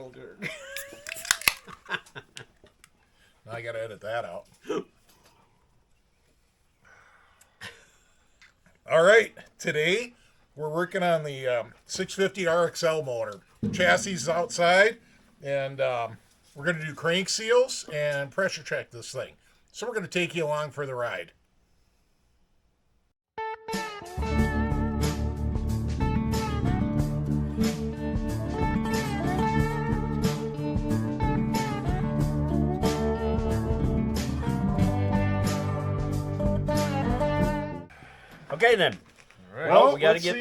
vulgar. Now I gotta edit that out. All right, today we're working on the 650 RXL motor. Chassis is outside, and we're going to do crank seals and pressure check this thing. So we're going to take you along for the ride. Okay then. All right. Well, we gotta get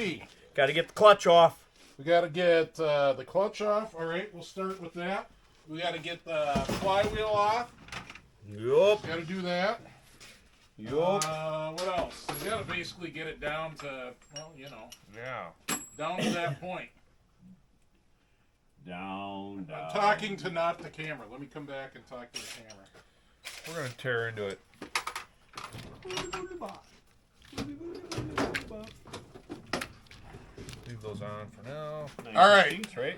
the clutch off. We got to get the clutch off. All right, we'll start with that. We got to get the flywheel off. Yup. Got to do that. Yup. What else? We got to basically get it down to, well, you know. Yeah. Down to that point. Down. I'm talking to not the camera. Let me come back and talk to the camera. We're going to tear into it. Leave those on for now. All right. Right?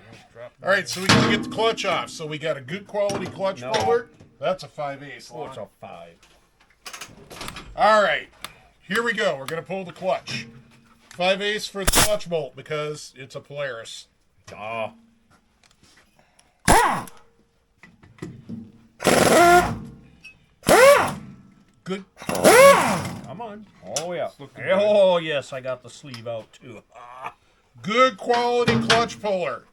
All right, so we got to get the clutch off. So we got a good quality clutch puller. That's a 5/8. Oh, it's a 5. All right, here we go. We're going to pull the clutch. 5/8 for the clutch bolt because it's a Polaris. Oh. Good. Come on. Oh, yeah. Oh, yes, I got the sleeve out, too. Good quality clutch puller.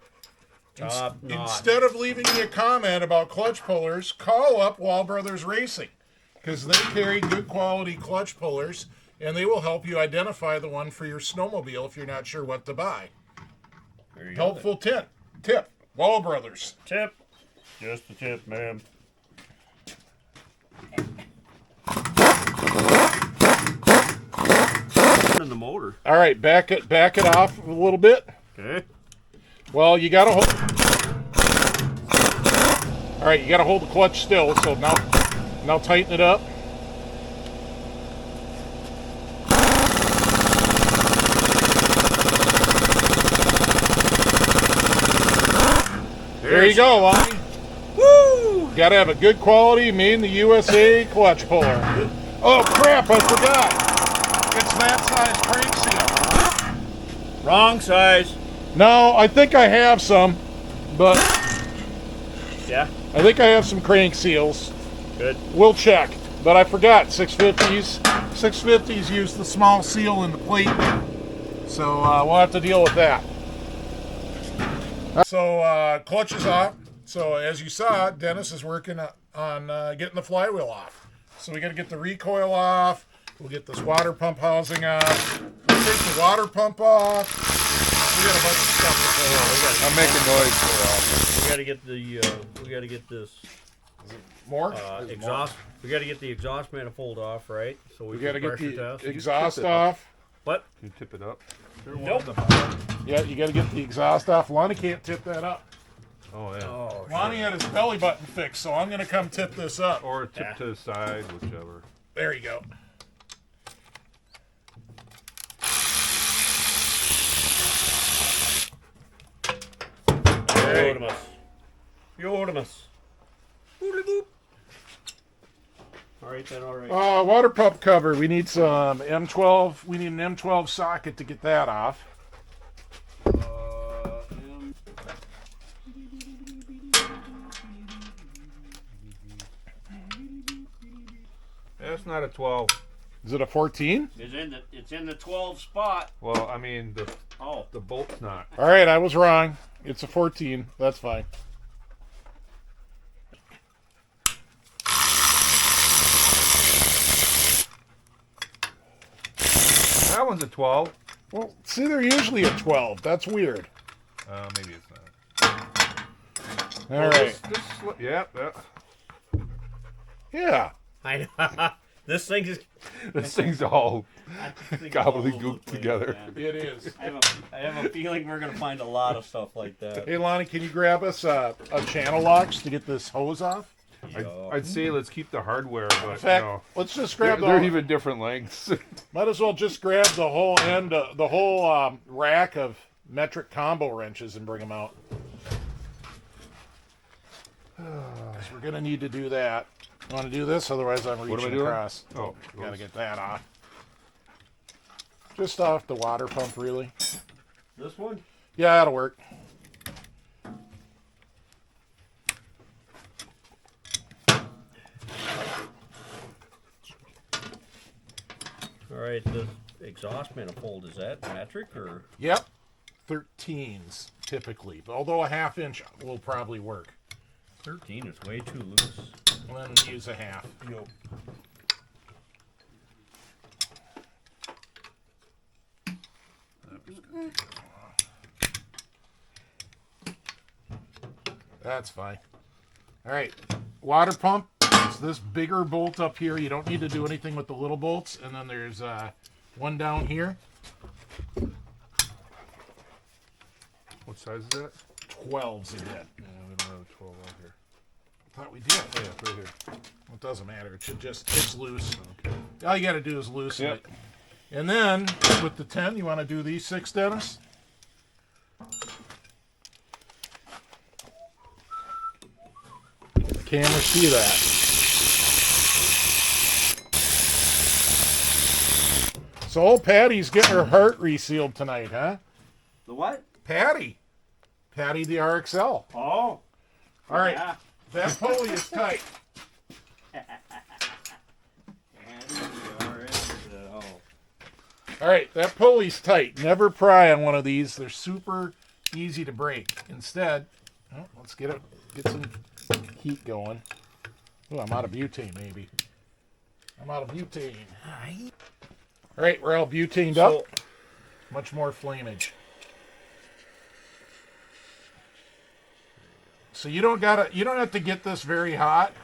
Top notch. Instead of leaving me a comment about clutch pullers, call up Wall Brothers Racing because they carry good quality clutch pullers and they will help you identify the one for your snowmobile if you're not sure what to buy. There you Helpful tip. Wall Brothers. Tip. Just a tip, ma'am. In the motor. All right, back it off a little bit. Okay. Well, you gotta hold. All right, you gotta hold the clutch still. So now tighten it up. There you go, Lonnie. Woo! Gotta have a good quality, made in the USA clutch puller. Oh crap! I forgot. It's that size crank seal. Wrong size. No, I think I have some, but Yeah. I think I have some crank seals. Good. We'll check, but I forgot 650s. 650s use the small seal in the plate, so we'll have to deal with that. So clutch is off. So as you saw, Dennis is working on getting the flywheel off. So we got to get the recoil off. We'll get this water pump housing off. We'll take the water pump off. We got a bunch of stuff to pull off. I'm making noise for a while. We gotta get the we gotta get this More? exhaust. We gotta get the exhaust manifold off, right? So We we got to can get pressure the test. exhaust Tip it off. What? Can you tip it up? Nope. Yeah, you got to get the exhaust off. Lonnie can't tip that up. Oh, yeah. Oh, Lonnie had his belly button fixed, so I'm going to come tip this up. Or tip to the side, whichever. There you go. Yodemus. Yodemus. Boop. All right then. All right. Water pump cover. We need some M12. We need an M12 socket to get that off. That's not a 12. Is it a 14? It's in the 12 spot. Well, I mean, Oh. the bolt's not. All right, I was wrong. It's a 14. That's fine. That one's a 12. Well, see, they're usually a 12. That's weird. Maybe it's not. All right. Yeah, Yeah. I know. This thing is. this thing's all I think it's all over the gobbledygook place, together. man. It is. I have a feeling we're gonna find a lot of stuff like that. Hey, Lonnie, can you grab us a channel locks to get this hose off? I'd say let's keep the hardware, In but fact, no. let's just grab They're the. even different lengths. Might as well just grab the whole end, the whole rack of metric combo wrenches and bring them out. Because we're going to need to do that. Want to do this? Otherwise, I'm What am I reaching doing? across. Oh, Got to get that off. Just off the water pump, really. This one? Yeah, that'll work. All right, the exhaust manifold, is that metric or? Yep. 13s, typically. Although a ½ inch will probably work. 13 is way too loose. And then use a half. Yep. That's fine. All right. Water pump. It's this bigger bolt up here. You don't need to do anything with the little bolts. And then there's one down here. what size is that? 12s again. Yeah, we don't have a 12 out here. Thought we did. Oh, yeah, right here. Well, it doesn't matter. It should just, it's loose. All you got to do is loosen Yep. it. And then with the 10, you want to do these 6, Dennis? Camera see that. So old Patty's getting her heart resealed tonight, huh? The what? Patti the RXL. Oh. All right, Yeah. that pulley is tight. All right, that pulley's tight. Never pry on one of these. They're super easy to break. Instead, let's get some heat going. Oh, I'm out of butane, maybe. I'm out of butane. All right, we're all butaned up. Much more flamage. So you don't have to get this very hot,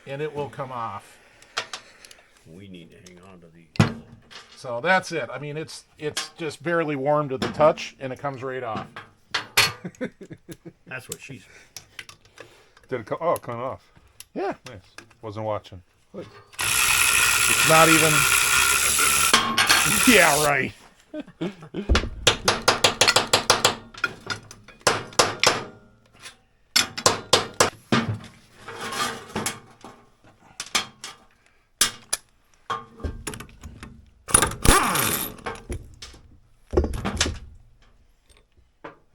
and it will come off. We need to hang on to these. So that's it. I mean, it's just barely warm to the touch, and it comes right off. That's what she said. Did it come? Oh, it come off. Yeah, Nice. Wasn't watching. it's not even. Yeah, right.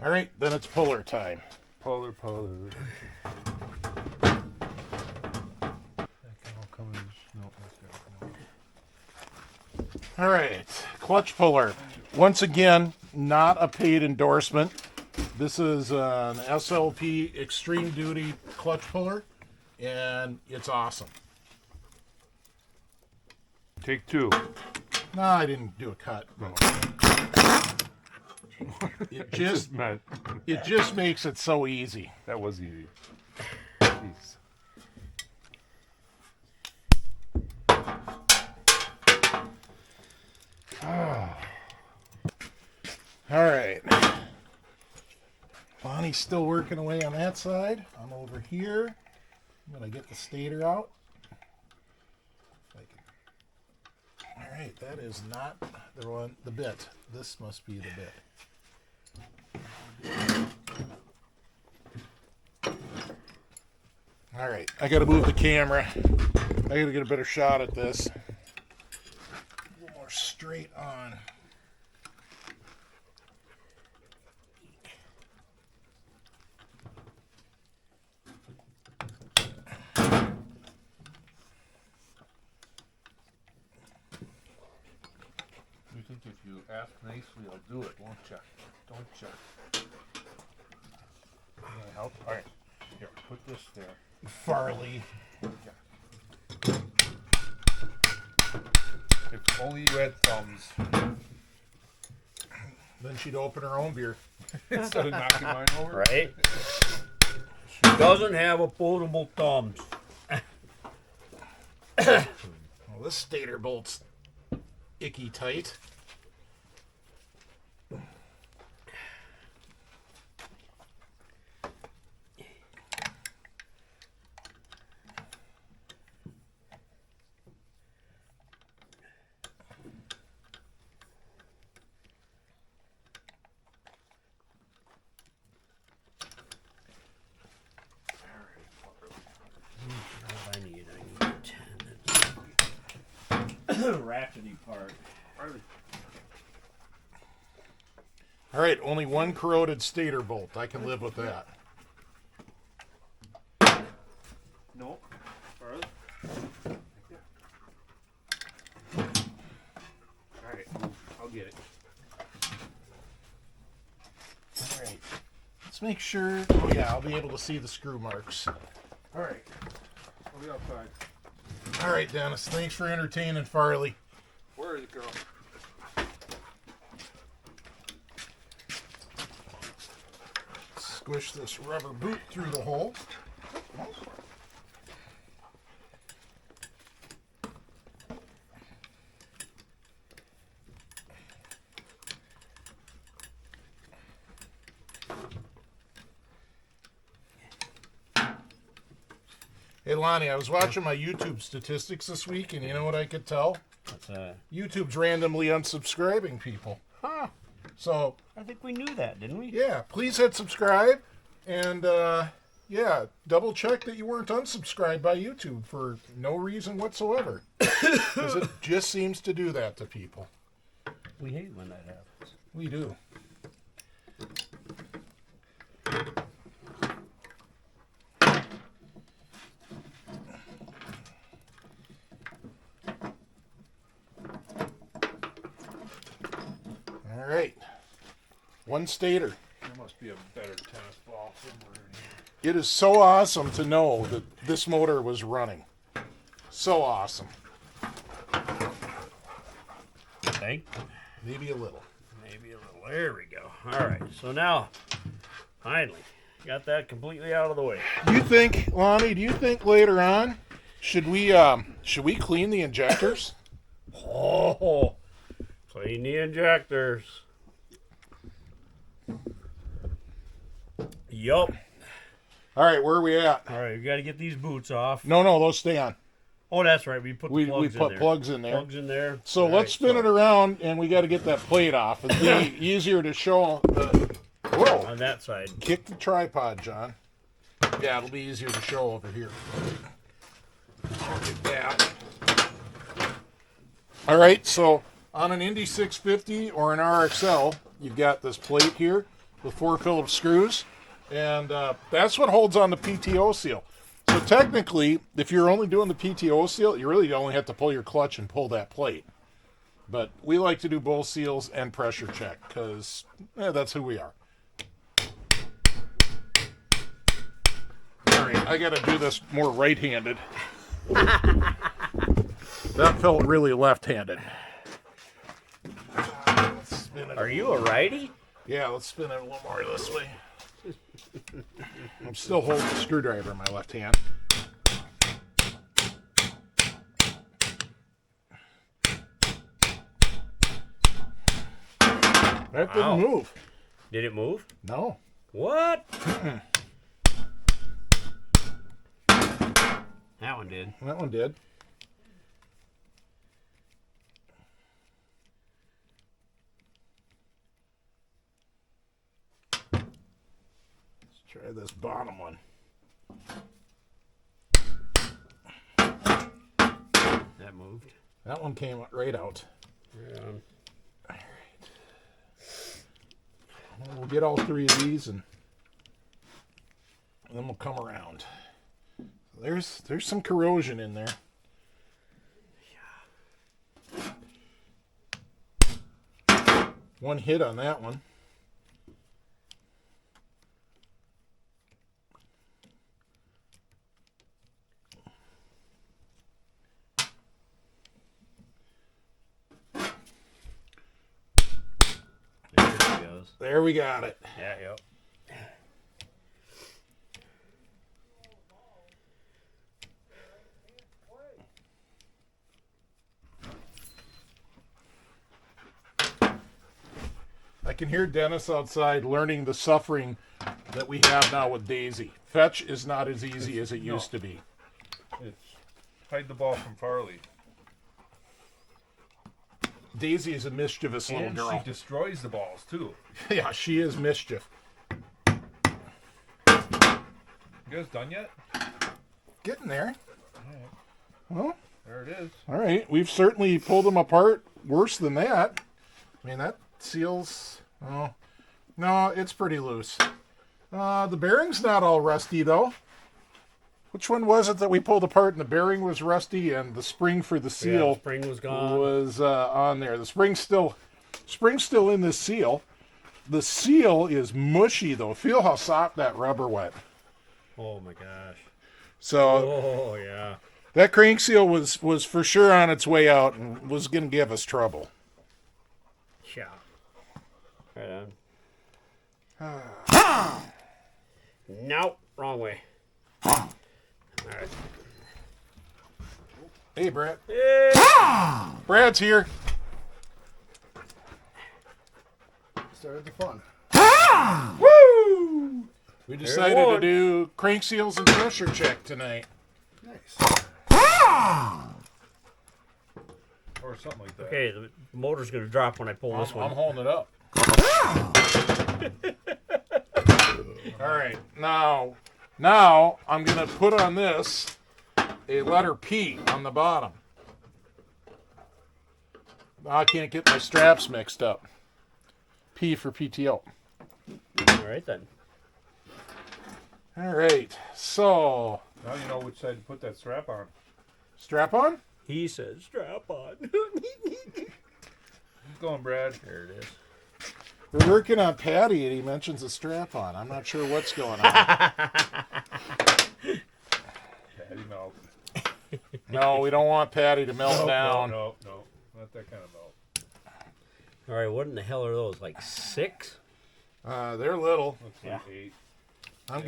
All right, then it's puller time. Polar. That can all come in. No, that's good. No. All right, clutch puller. Once again, not a paid endorsement. This is an SLP Extreme Duty clutch puller, and it's awesome. Take 2. No, I didn't do a cut. It just makes it so easy. That was easy. Jeez. All right. Bonnie's still working away on that side. I'm over here. I'm gonna get the stator out. All right, that is not the one. The bit. This must be the bit. All right, I gotta move the camera. I gotta get a better shot at this. A little more straight on. You think if you ask nicely, I'll do it, won't you? Don't you? Help? All right. Here, put this there. Farley. If only you had thumbs Then she'd open her own beer. instead of knocking mine over. Right? She doesn't have opposable thumbs. Well, this stator bolt's icky tight. ratchety part. All right, only one corroded stator bolt. I can live with that. No. Farley. Alright, I'll get it. All right. Let's make sure. Oh, yeah, I'll be able to see the screw marks. All right. I'll be outside. All right, Dennis. Thanks for entertaining Farley. Where is it, girl? Squish this rubber boot through the hole. Hey Lonnie, I was watching my YouTube statistics this week, and you know what I could tell? What's that? YouTube's randomly unsubscribing people. Huh. So, I think we knew that, didn't we? yeah, please hit subscribe, and yeah, double check that you weren't unsubscribed by YouTube for no reason whatsoever. Because it just seems to do that to people. We hate when that happens. We do. All right. One stator. There must be a better tennis ball somewhere in here. It is so awesome to know that this motor was running. So awesome. Think? Maybe a little. Maybe a little. There we go. All right. So now, finally, got that completely out of the way. Do you think, Lonnie, do you think later on, should we clean the injectors? Oh, clean the injectors. Yup. All right, where are we at? All right, we got to get these boots off. No, those stay on. Oh, that's right. We put the We plugs put in there. plugs in there. Plugs in there. So All let's right, spin it around, and we got to get that plate off. It'll be easier to show. Whoa! on that side. Kick the tripod, John. Yeah, it'll be easier to show over here. Like that. All right, so on an Indy 650 or an RXL, you've got this plate here with 4 Phillips screws, and that's what holds on the PTO seal. So technically, if you're only doing the PTO seal, you really only have to pull your clutch and pull that plate. But we like to do both seals and pressure check because that's who we are. All right, I got to do this more right-handed. That felt really left-handed. Are you a righty? Yeah, let's spin it a little more this way. I'm still holding the screwdriver in my left hand. That didn't move. Did it move? No. What? That one did. That one did. Try this bottom one. That moved. That one came right out. Yeah. All right. We'll get all 3 of these and then we'll come around. There's some corrosion in there. Yeah. One hit on that one. There we got it. Yeah, yep. I can hear Dennis outside learning the suffering that we have now with Daisy. Fetch is not as easy as it used to be. It's hide the ball from Farley. Daisy is a mischievous little And girl. she destroys the balls too. Yeah, she is mischief. You guys done yet? Getting there. Alright. Well, There it is. All right, we've certainly pulled them apart worse than that. I mean, that seals. Oh, no, it's pretty loose. The bearing's not all rusty though. Which one was it that we pulled apart and the bearing was rusty and the spring for the Yeah, seal the spring was gone. was on there? The spring's still in this seal. The seal is mushy though. Feel how soft that rubber went. Oh my gosh. So Oh yeah. that crank seal was for sure on its way out and was going to give us trouble. Yeah. Right on. Nope, wrong way. All right. Hey, Brad. Hey. Brad's here. Started the fun. Woo! We decided to one. do crank seals and pressure check tonight. Nice. Or something like that. Okay, the motor's gonna drop when I pull this I'm one. holding it up. All right, now I'm gonna put on this a letter P on the bottom. I can't get my straps mixed up. P for PTO. All right then. All right, so Now you know which side to put that strap on. strap on. He says strap on. Keep going, Brad. There it is. We're working on Patti, and he mentions a strap on. I'm not sure what's going on. Patty melt. No, we don't want Patti to melt down. No, not that kind of melt. All right, what in the hell are those? Like 6? They're little. Looks Yeah. like 8. I'm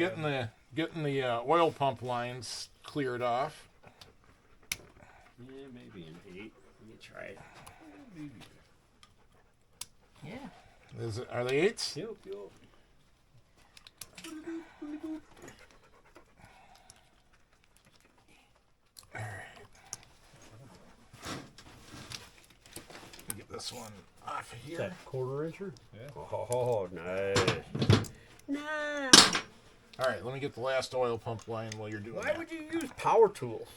getting the oil pump lines cleared off. Yeah, maybe an 8. Let me try it. Maybe. Yeah. Are they 8s? Yup, yup. Get this one off of Is here. that quarter incher? Yeah. Oh, nice. Nah. All right, let me get the last oil pump line while you're doing Why that. would you use power tools?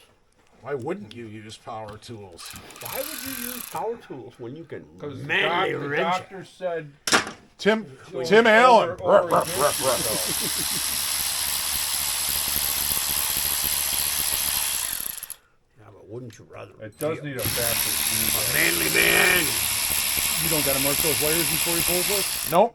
Why wouldn't you use power tools? Why would you use power tools when you can Because manually the wrench it? doctor said Tim over- Allen. over- Ruff, over- ruff, ruff, ruff. Yeah, but wouldn't you rather? It does be need a faster speed. a manly man. You don't got to mark those wires before you pull this? Nope.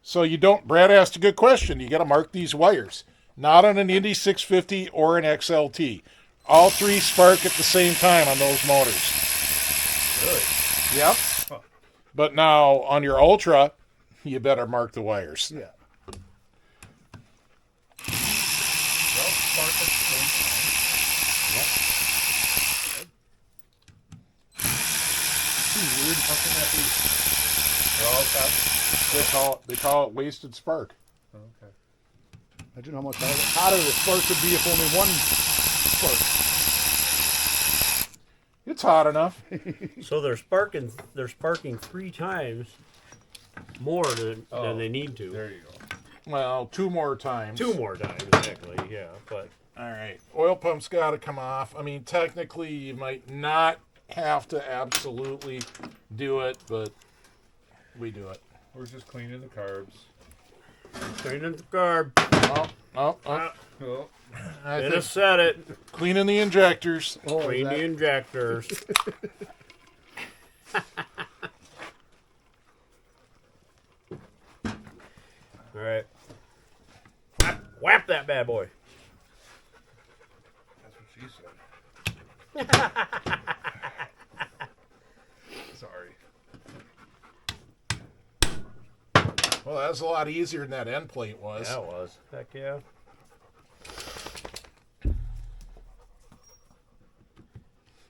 So you don't. Brad asked a good question. You got to mark these wires. Not on an Indy 650 or an XLT. All 3 spark at the same time on those motors. Really? Yep. But now on your Ultra, you better mark the wires. Yeah. Well, spark at the same Weird. How can that be? time. Well, that's They call it wasted spark. okay. Imagine how much hotter the spark could be if only one spark. It's hot enough. So they're sparking 3 times more than they need to. There you go. Well, 2 more times. 2 more times, exactly. Yeah, but All right. Oil pump's got to come off. I mean, technically, you might not have to absolutely do it, but we do it. We're just cleaning the carbs. straight into the carb. Oh. Oh, I It think has said it. cleaning the injectors. Oh, is Clean that- the injectors. All right. Whap that bad boy. that's what she said. Sorry. Well, that was a lot easier than that end plate was. That was. Heck yeah.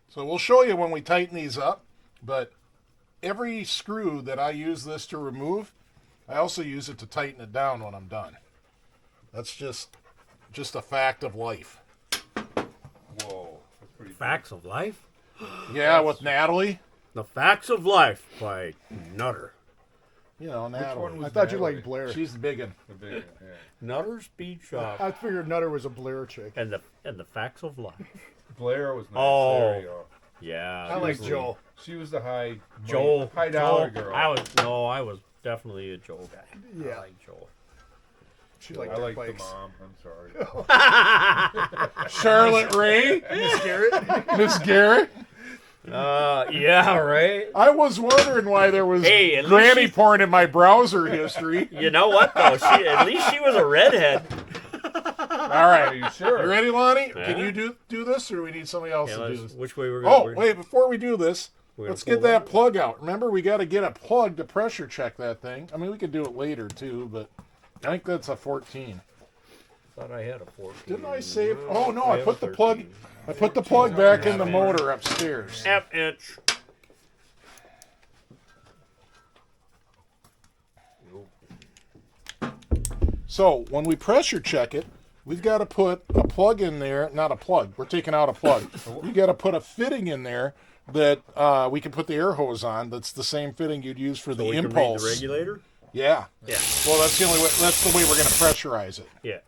So we'll show you when we tighten these up, but every screw that I use this to remove, I also use it to tighten it down when I'm done. That's just a fact of life. Whoa, that's pretty. Facts of Life? Yeah, with Natalie. The Facts of Life by Nutter. You know, Natalie. one was I thought you Natalie? liked Blair. She's the big one. The big one, yeah. Nutter Speed Shop I figured Nutter was a Blair chick. and the Facts of Life. Blair was nice. Oh. There you go. Yeah. I like definitely. Joe. She was the high Joel, dollar girl. I was definitely a Joel guy. Yeah. I like Joel. She liked I their like the bikes. mom. I'm sorry. Charlotte Ray, Miss Garrett. Miss Garrett. Yeah, right. I was wondering why there was Hey, at least granny she- porn in my browser history. You know what though? At least she was a redhead. All right, Are you sure? You ready, Lonnie? Yeah. Can you do this, or we need somebody else Yeah, to do let's- this? which way we're Oh, going? wait! Before we do this, We're let's gonna get pull that that? plug out. Remember, we got to get a plug to pressure check that thing. I mean, we could do it later too, but I think that's a 14. Thought I had a 14. Didn't I save? No, Oh no, I have put a the plug. 13. I put the plug back in the Half motor upstairs. Half inch. So when we pressure check it, we've got to put a plug in there. Not a plug. We're taking out a plug. We got to put a fitting in there that we can put the air hose on. That's the same fitting you'd use for the We can read impulse. the regulator. Yeah. Yeah. Well, that's the only way. That's the way we're going to pressurize it. Yeah.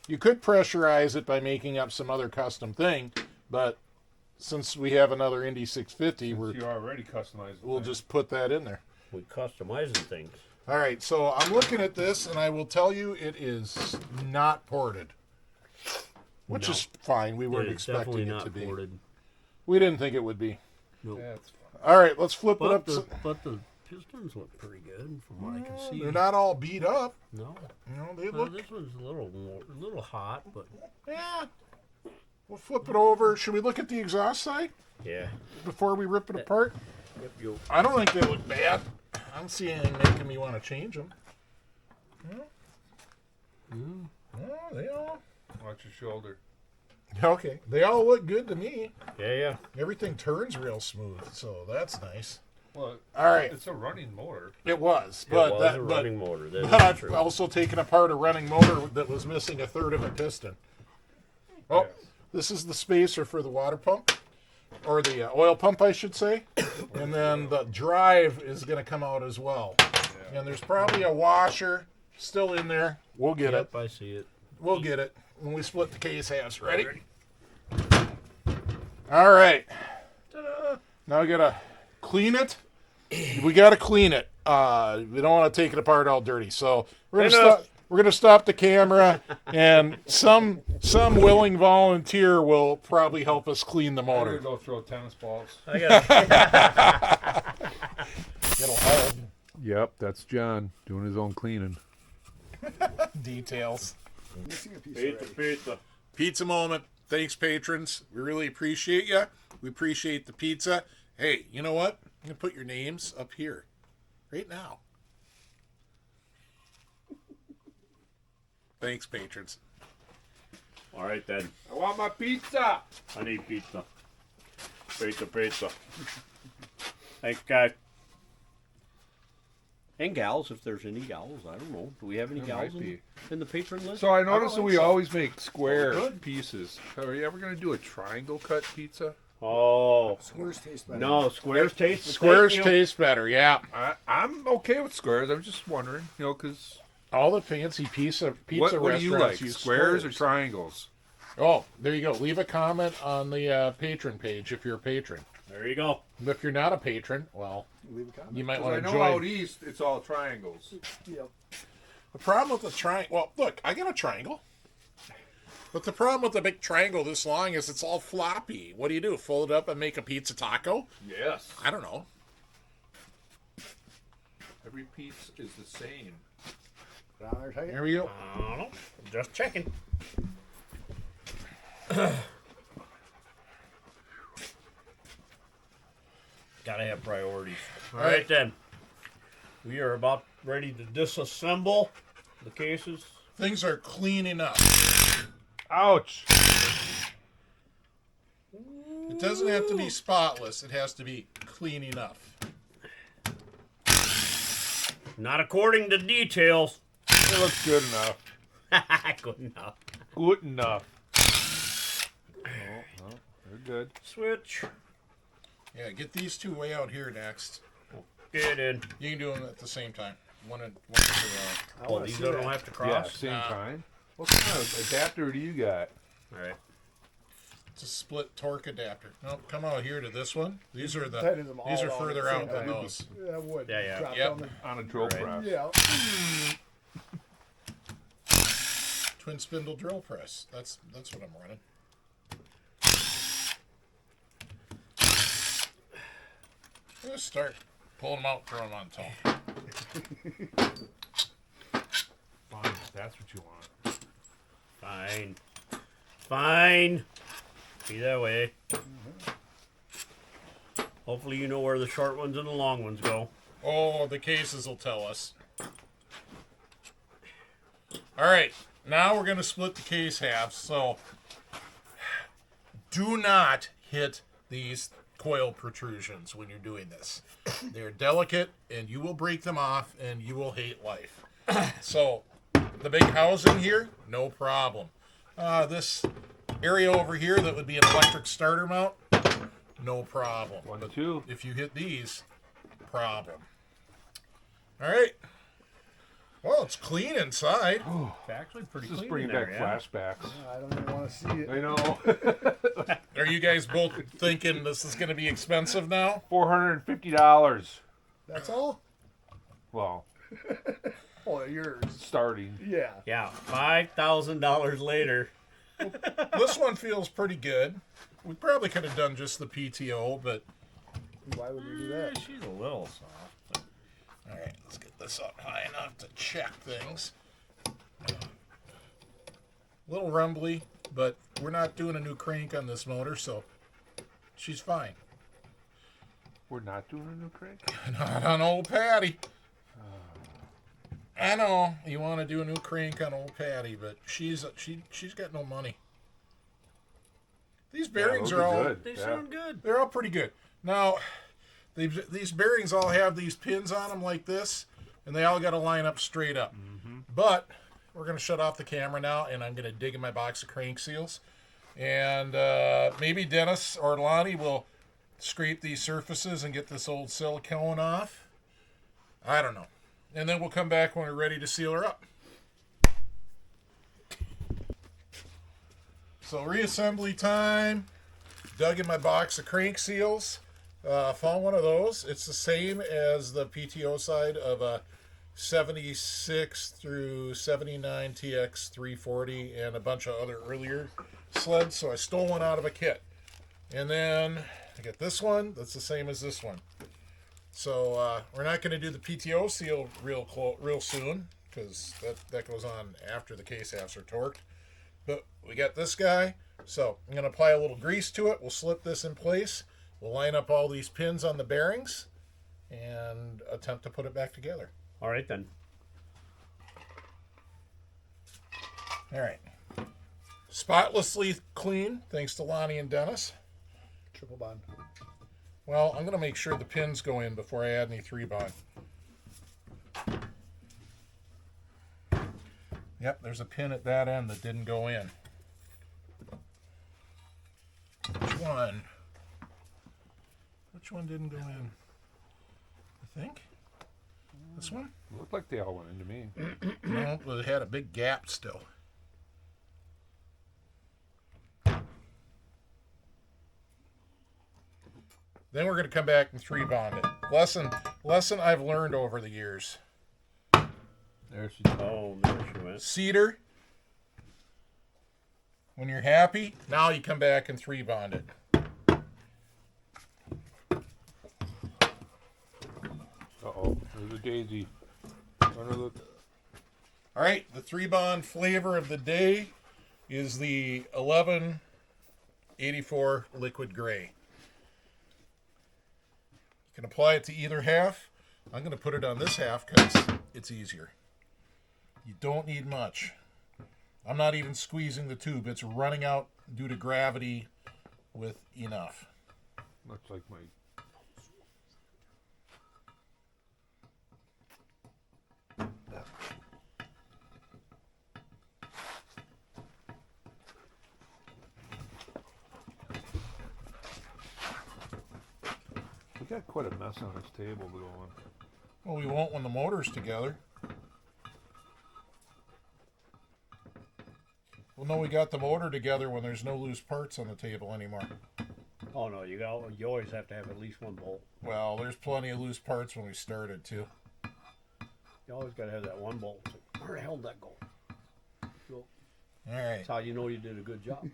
You could pressurize it by making up some other custom thing, but since we have another Indy 650, You already customized. we'll just put that in there. We customizing things. All right, so I'm looking at this, and I will tell you it is not ported, which No. is fine. We weren't It's definitely expecting it not to be. ported. We didn't think it would be. Nope. That's fine. All right, let's flip it But up. the pistons look pretty good from what I can see. They're not all beat up. No. You know, they Well, look. this one's a little hot, but Yeah. We'll flip it over. Should we look at the exhaust side yeah. before we rip it apart? Yep, you. I don't think they look bad. I don't see anything making me want to change them. Oh, they all. Watch your shoulder. Okay. They all look good to me. Yeah. Everything turns real smooth, so that's nice. Well, All right. it's a running motor. It was, It but was a running motor. That but is I've true. also taken apart a running motor that was missing a third of a piston. Oh, Yes. this is the spacer for the water pump, or the oil pump, I should say. And then the drive is going to come out as well. And there's probably a washer still in there. We'll get Yep, it. I see it. We'll get it when we split the case halves. Ready? All right. Ta-da. Now we got to clean it. We got to clean it. We don't want to take it apart all dirty. So we're going to stop. We're going to stop the camera, and some willing volunteer will probably help us clean the I'm motor. gonna go throw tennis balls. I got. It'll help. Yep, that's John doing his own cleaning. Details. Missing a piece of pizza. Pizza moment. Thanks, patrons. We really appreciate you. We appreciate the pizza. Hey, you know what? I'm going to put your names up here right now. Thanks, patrons. All right then. I want my pizza. I need pizza. Pizza. Thanks, guys. And gals, if there's any gals, I don't know. Do we have any There gals might be. in the patron list? So I noticed that think we so. always make square good. pieces. So are you ever gonna do a triangle cut pizza? Oh Squares taste better. no, squares taste. the Squares same, taste better, yeah. I'm okay with squares. I'm just wondering, because All the fancy pizza what do you like? restaurants use Squares or triangles? Oh, there you go. Leave a comment on the patron page if you're a patron. There you go. If you're not a patron, well, Leave a comment. you might 'Cause want I to know join. out east it's all triangles. Yep. The problem with the triangle, well, look, I got a triangle. But the problem with the big triangle this long is it's all floppy. What do? Fold it up and make a pizza taco? Yes. I don't know. Every piece is the same. Down there tight. There we go. I don't know. Just checking. Gotta have priorities. All right then. We are about ready to disassemble the cases. Things are cleaning up. Ouch. It doesn't have to be spotless. It has to be clean enough. Not according to details. It looks good enough. Good enough. Good enough. Oh, well, they're good. Switch. Yeah, get these two way out here next. Get in. You can do them at the same time. One and two out. I Oh, wanna these see don't that. have to Yeah, cross. same time. What kind of adapter do you got? All right. It's a split torque adapter. No, come out here to this one. These are Tighten them all these are down at further the same out than time. those. Yeah, that would. Yeah, yeah. Drop Yep. down On a drill Right. press. the- yeah. Twin spindle drill press. That's what I'm running. Let's start pulling them out, throw them on top. Fine, if that's what you want. Fine. Fine. Be that way. Hopefully you know where the short ones and the long ones go. Oh, the cases will tell us. All right, now we're going to split the case halves. So do not hit these coil protrusions when you're doing this. They're delicate, and you will break them off, and you will hate life. So the big housing here, no problem. This area over here that would be an electric starter mount, no problem. One, But two. if you hit these, problem. All right. Well, it's clean inside. It's actually pretty This is clean bringing in there, back yeah. flashbacks. I don't even want to see it. I know. Are you guys both thinking this is going to be expensive now? $450. That's all? Well, Oh, yours. starting. Yeah. Yeah, $5,000 later. This one feels pretty good. We probably could have done just the PTO, but Why would we do that? She's a little soft. all right, let's get this up high enough to check things. A little rumbly, but we're not doing a new crank on this motor, so she's fine. We're not doing a new crank? Not on old Patti. I know you want to do a new crank on old Patti, but she's got no money. These bearings those are all good. They Yeah. sound good. they're all pretty good. Now, these bearings all have these pins on them like this, and they all got to line up straight up. But we're going to shut off the camera now, and I'm going to dig in my box of crank seals. And maybe Dennis or Lonnie will scrape these surfaces and get this old silicone off. I don't know. And then we'll come back when we're ready to seal her up. So reassembly time. Dug in my box of crank seals. Found one of those. It's the same as the PTO side of a 76 through 79 TX 340 and a bunch of other earlier sleds. So I stole one out of a kit. And then I got this one. That's the same as this one. So we're not going to do the PTO seal real soon because that goes on after the case halves are torqued. But we got this guy. So I'm going to apply a little grease to it. We'll slip this in place. We'll line up all these pins on the bearings and attempt to put it back together. All right, then. All right. Spotlessly clean, thanks to Lonnie and Dennis. Triple bond. Well, I'm going to make sure the pins go in before I add any 3-bond. Yep, there's a pin at that end that didn't go in. Which one? Which one didn't go in? I think. This one? Looked like they all went into me. No, but it had a big gap still. Then we're going to come back and 3-bond it. Lesson I've learned over the years. There she Oh, there she went. Cedar. When you're happy, now you come back and 3-bond it. Uh-oh. There's a daisy. Under the... All right, the 3-bond flavor of the day is the 1184 liquid gray. You can apply it to either half. I'm going to put it on this half because it's easier. You don't need much. I'm not even squeezing the tube. It's running out due to gravity with enough. Looks like my... We got quite a mess on this table going. Well, we won't when the motor's together. Well, no, we got the motor together when there's no loose parts on the table anymore. Oh no, you always have to have at least one bolt. Well, there's plenty of loose parts when we started too. You always got to have that one bolt. Where the hell did that go? So, All right. that's how you know you did a good job.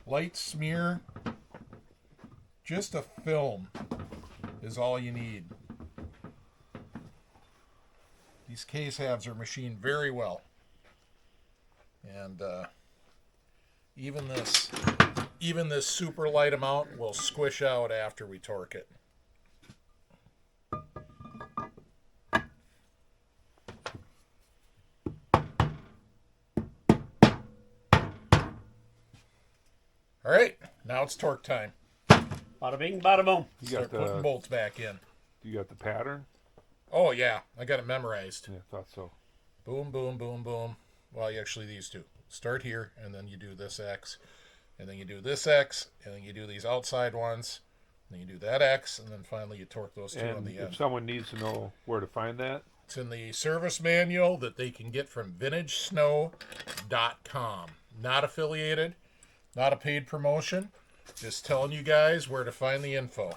Light smear, just a film is all you need. These case halves are machined very well. And even this super light amount will squish out after we torque it. All right, now it's torque time. Bada bing, bada boom. Start putting bolts back in. You got the pattern? Oh yeah, I got it memorized. Yeah, I thought so. Boom, boom, boom, boom. Well, actually these two. Start here, and then you do this X, and then you do this X, and then you do these outside ones, and then you do that X, and then finally you torque those two on And the end. if someone needs to know where to find that, It's in the service manual that they can get from VintageSnow.com. Not affiliated, not a paid promotion, just telling you guys where to find the info.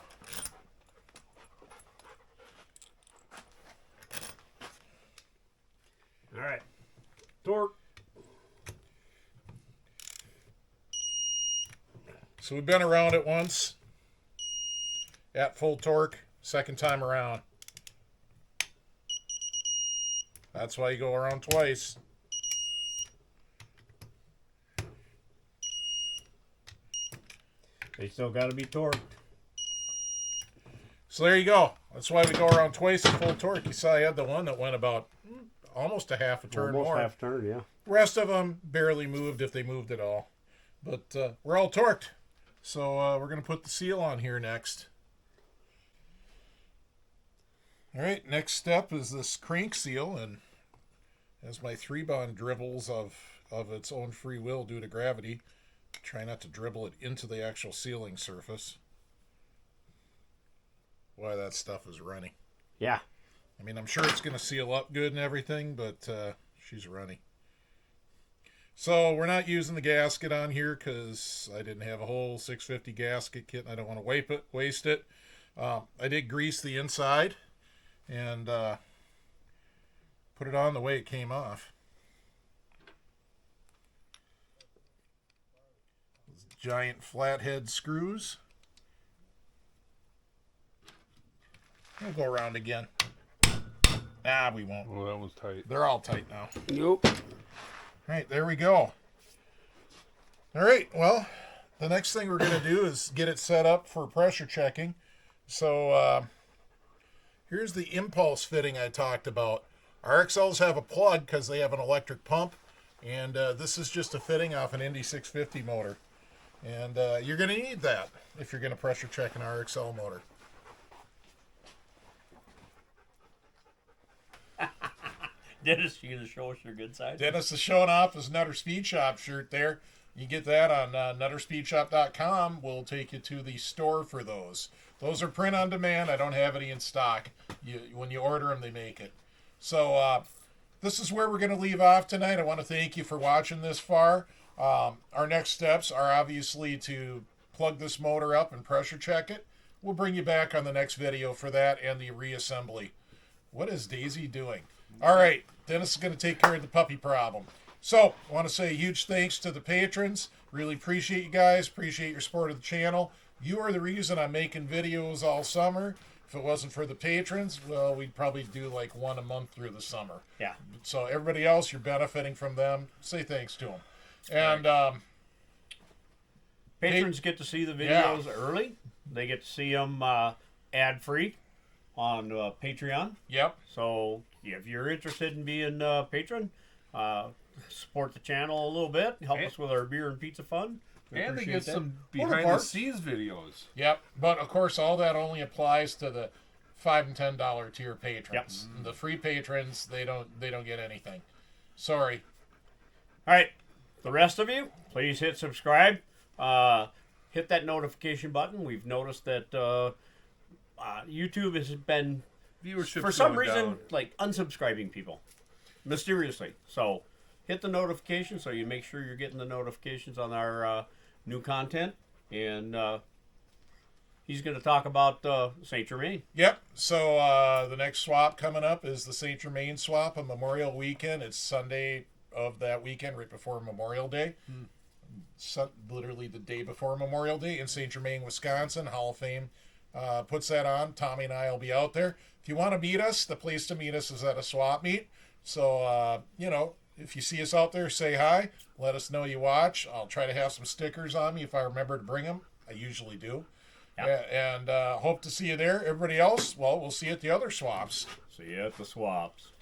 All right. Torque. So we've been around it once at full torque, second time around. That's why you go around twice. They still got to be torqued. So there you go. That's why we go around twice at full torque. You saw I had the one that went about almost a half a turn Almost more. half turn, yeah. Rest of them barely moved if they moved at all. But we're all torqued. So we're going to put the seal on here next. All right, next step is this crank seal. And as my 3-bond dribbles of its own free will due to gravity, try not to dribble it into the actual sealing surface. Boy, that stuff is runny. Yeah. I mean, I'm sure it's going to seal up good and everything, but she's runny. So we're not using the gasket on here because I didn't have a whole 650 gasket kit and I don't want to waste it. I did grease the inside and put it on the way it came off. Those giant flathead screws. We'll go around again. Ah, we won't. well, that was tight. They're all tight now. Nope. All right, there we go. All right, well, the next thing we're going to do is get it set up for pressure checking. So here's the impulse fitting I talked about. RXLs have a plug because they have an electric pump, and this is just a fitting off an Indy 650 motor. And you're going to need that if you're going to pressure check an RXL motor. Dennis, you gonna show us your good side? Dennis is showing off his Nutter Speed Shop shirt there. You get that on nutterspeedshop.com. We'll take you to the store for those. Those are print on demand. I don't have any in stock. When you order them, they make it. So this is where we're going to leave off tonight. I want to thank you for watching this far. Our next steps are obviously to plug this motor up and pressure check it. We'll bring you back on the next video for that and the reassembly. What is Daisy doing? All right, Dennis is going to take care of the puppy problem. So, I want to say a huge thanks to the patrons. Really appreciate you guys. Appreciate your support of the channel. You are the reason I'm making videos all summer. If it wasn't for the patrons, well, we'd probably do like one a month through the summer. Yeah. So, everybody else, you're benefiting from them. Say thanks to them. And Patrons get to see the videos early. They get to see them ad-free on Patreon. Yep. So if you're interested in being a patron, support the channel a little bit. Help us with our beer and pizza fund. We And they appreciate get that. some Well, behind the parts. scenes videos. Yep. But of course, all that only applies to the $5 and $10 tier patrons. Yep. The free patrons, they don't get anything. Sorry. All right. The rest of you, please hit subscribe. hit that notification button. We've noticed that YouTube has been, Viewership for some going reason, down. like unsubscribing people mysteriously. So hit the notification so you make sure you're getting the notifications on our new content. And he's going to talk about St. Germain. Yep. So the next swap coming up is the St. Germain swap on Memorial Weekend. It's Sunday of that weekend, right before Memorial Day. Literally the day before Memorial Day in St. Germain, Wisconsin. Hall of Fame puts that on. Tommy and I will be out there. If you want to meet us, the place to meet us is at a swap meet. So, if you see us out there, say hi. Let us know you watch. I'll try to have some stickers on me if I remember to bring them. I usually do. Yeah, and hope to see you there. Everybody else, well, we'll see you at the other swaps. See you at the swaps.